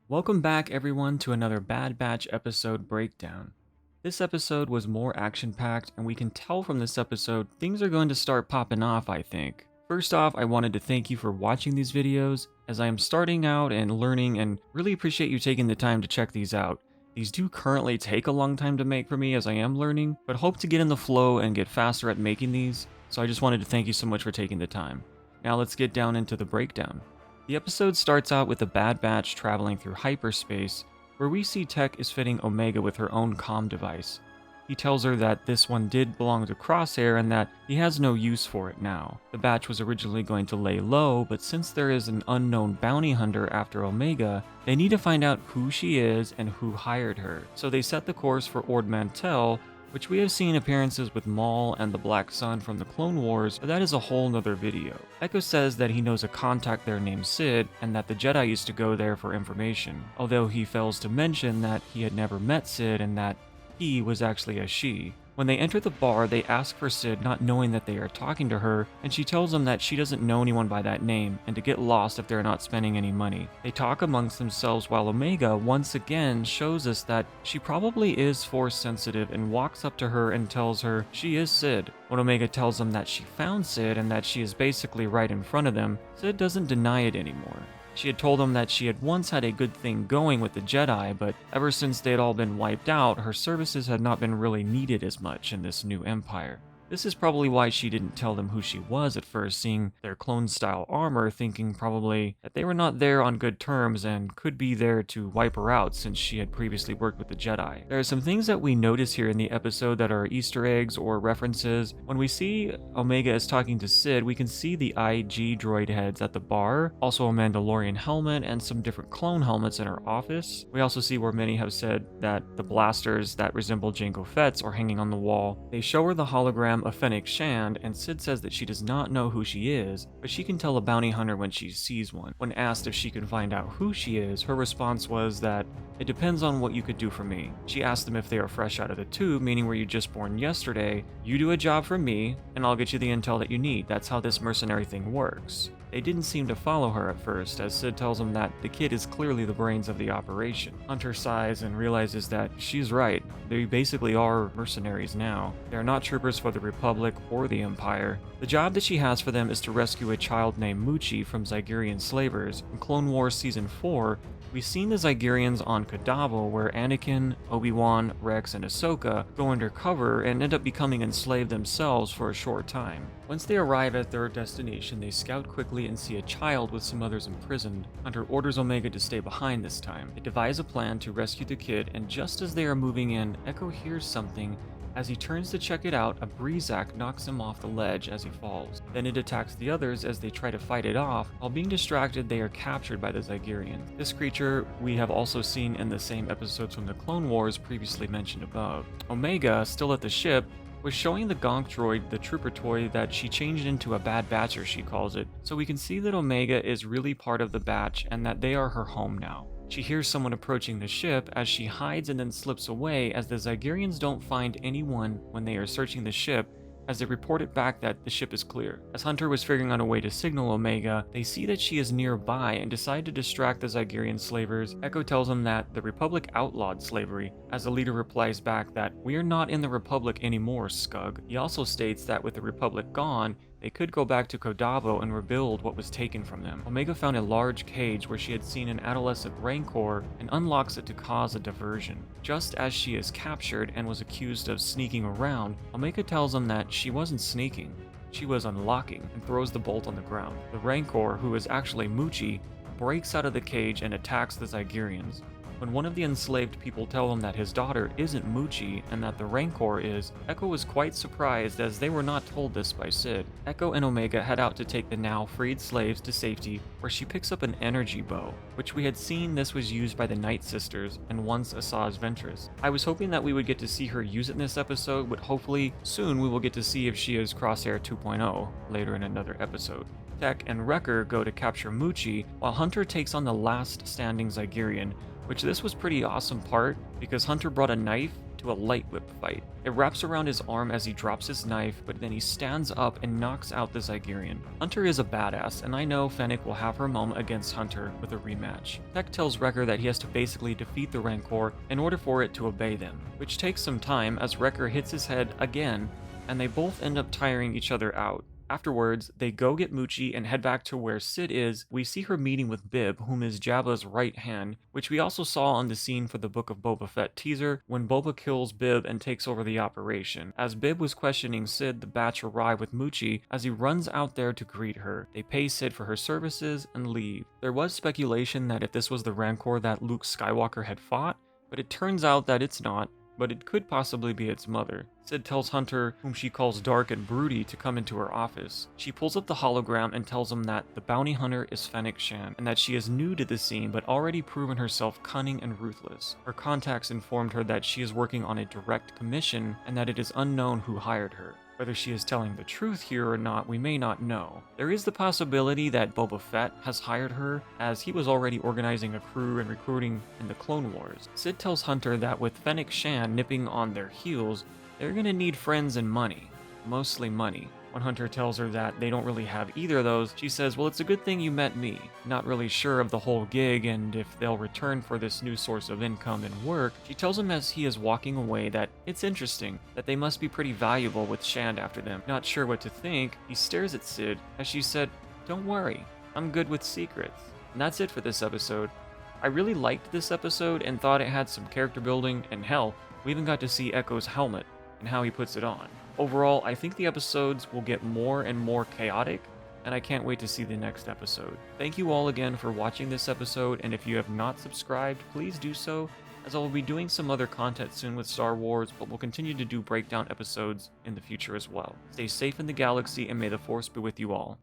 Welcome back, everyone, to another Bad Batch episode breakdown. This episode was more action-packed, and we can tell from this episode things are going to start popping off, I think. First off, I wanted to thank you for watching these videos, as I am starting out and learning and really appreciate you taking the time to check these out. These do currently take a long time to make for me as I am learning, but hope to get in the flow and get faster at making these, so I just wanted to thank you so much for taking the time. Now let's get down into the breakdown. The episode starts out with the Bad Batch traveling through hyperspace, where we see Tech is fitting Omega with her own comm device. He tells her that this one did belong to Crosshair and that he has no use for it now. The Batch was originally going to lay low, but since there is an unknown bounty hunter after Omega, they need to find out who she is and who hired her. So they set the course for Ord Mantell, which we have seen appearances with Maul and the Black Sun from the Clone Wars, but that is a whole nother video. Echo says that he knows a contact there named Sid, and that the Jedi used to go there for information, although he fails to mention that he had never met Sid and that he was actually a she. When they enter the bar, they ask for Sid, not knowing that they are talking to her, and she tells them that she doesn't know anyone by that name, and to get lost if they're not spending any money. They talk amongst themselves while Omega once again shows us that she probably is Force sensitive and walks up to her and tells her she is Sid. When Omega tells them that she found Sid and that she is basically right in front of them, Sid doesn't deny it anymore. She had told him that she had once had a good thing going with the Jedi, but ever since they had all been wiped out, her services had not been really needed as much in this new empire. This is probably why she didn't tell them who she was at first, seeing their clone-style armor, thinking probably that they were not there on good terms and could be there to wipe her out since she had previously worked with the Jedi. There are some things that we notice here in the episode that are Easter eggs or references. When we see Omega is talking to Sid, we can see the IG droid heads at the bar, also a Mandalorian helmet, and some different clone helmets in her office. We also see where many have said that the blasters that resemble Jango Fett's are hanging on the wall. They show her the hologram of Fennec Shand, and Sid says that she does not know who she is, but she can tell a bounty hunter when she sees one. When asked if she can find out who she is, her response was that it depends on what you could do for me. She asked them if they are fresh out of the tube, meaning were you just born yesterday? You do a job for me, and I'll get you the intel that you need. That's how this mercenary thing works. They didn't seem to follow her at first, as Sid tells them that the kid is clearly the brains of the operation. Hunter sighs and realizes that she's right. They basically are mercenaries now. They are not troopers for the Republic or the Empire. The job that she has for them is to rescue a child named MUCHI from Zygerian slavers. In Clone Wars Season 4, we've seen the Zygerians on Kadavo, where Anakin, Obi-Wan, Rex, and Ahsoka go undercover and end up becoming enslaved themselves for a short time. Once they arrive at their destination, they scout quickly and see a child with some others imprisoned. Hunter orders Omega to stay behind this time. They devise a plan to rescue the kid, and just as they are moving in, Echo hears something. As he turns to check it out, a Breezak knocks him off the ledge as he falls. Then it attacks the others as they try to fight it off. While being distracted, they are captured by the Zygerians. This creature we have also seen in the same episodes from the Clone Wars previously mentioned above. Omega, still at the ship, was showing the Gonk droid the trooper toy that she changed into a Bad Batcher, she calls it. So we can see that Omega is really part of the Batch and that they are her home now. She hears someone approaching the ship as she hides and then slips away, as the Zygerians don't find anyone when they are searching the ship, as they report it back that the ship is clear. As Hunter was figuring out a way to signal Omega, they see that she is nearby and decide to distract the Zygerian slavers. Echo tells them that the Republic outlawed slavery, as the leader replies back that we are not in the Republic anymore, Scug. He also states that with the Republic gone, they could go back to Kodavo and rebuild what was taken from them. Omega found a large cage where she had seen an adolescent Rancor and unlocks it to cause a diversion. Just as she is captured and was accused of sneaking around, Omega tells them that she wasn't sneaking, she was unlocking, and throws the bolt on the ground. The Rancor, who is actually MUCHI, breaks out of the cage and attacks the Zygerians. When one of the enslaved people tell him that his daughter isn't MUCHI and that the Rancor is, Echo is quite surprised as they were not told this by Sid. Echo and Omega head out to take the now freed slaves to safety, where she picks up an energy bow, which we had seen this was used by the Night Sisters and once Asajj Ventress. I was hoping that we would get to see her use it in this episode, but hopefully soon we will get to see if she is Crosshair 2.0 later in another episode. Tech and Wrecker go to capture MUCHI, while Hunter takes on the last standing Zygerian, which this was pretty awesome part because Hunter brought a knife to a light whip fight. It wraps around his arm as he drops his knife, but then he stands up and knocks out the Zygerian. Hunter is a badass, and I know Fennec will have her moment against Hunter with a rematch. Tech tells Wrecker that he has to basically defeat the Rancor in order for it to obey them, which takes some time as Wrecker hits his head again, and they both end up tiring each other out. Afterwards, they go get MUCHI and head back to where Sid is. We see her meeting with Bib, whom is Jabba's right hand, which we also saw on the scene for the Book of Boba Fett teaser when Boba kills Bib and takes over the operation. As Bib was questioning Sid, the batch arrive with MUCHI as he runs out there to greet her. They pay Sid for her services and leave. There was speculation that if this was the Rancor that Luke Skywalker had fought, but it turns out that it's not, but it could possibly be its mother. Sid tells Hunter, whom she calls dark and broody, to come into her office. She pulls up the hologram and tells him that the bounty hunter is Fennec Shand, and that she is new to the scene but already proven herself cunning and ruthless. Her contacts informed her that she is working on a direct commission and that it is unknown who hired her. Whether she is telling the truth here or not, we may not know. There is the possibility that Boba Fett has hired her, as he was already organizing a crew and recruiting in the Clone Wars. Sid tells Hunter that with Fennec Shand nipping on their heels, they're gonna need friends and money. Mostly money. When Hunter tells her that they don't really have either of those, she says, well, it's a good thing you met me. Not really sure of the whole gig and if they'll return for this new source of income and work. She tells him as he is walking away that it's interesting, that they must be pretty valuable with Shand after them. Not sure what to think, he stares at Sid as she said, don't worry, I'm good with secrets. And that's it for this episode. I really liked this episode and thought it had some character building, and hell, we even got to see Echo's helmet and how he puts it on. Overall, I think the episodes will get more and more chaotic, and I can't wait to see the next episode. Thank you all again for watching this episode, and if you have not subscribed, please do so, as I will be doing some other content soon with Star Wars, but we'll continue to do breakdown episodes in the future as well. Stay safe in the galaxy, and may the Force be with you all.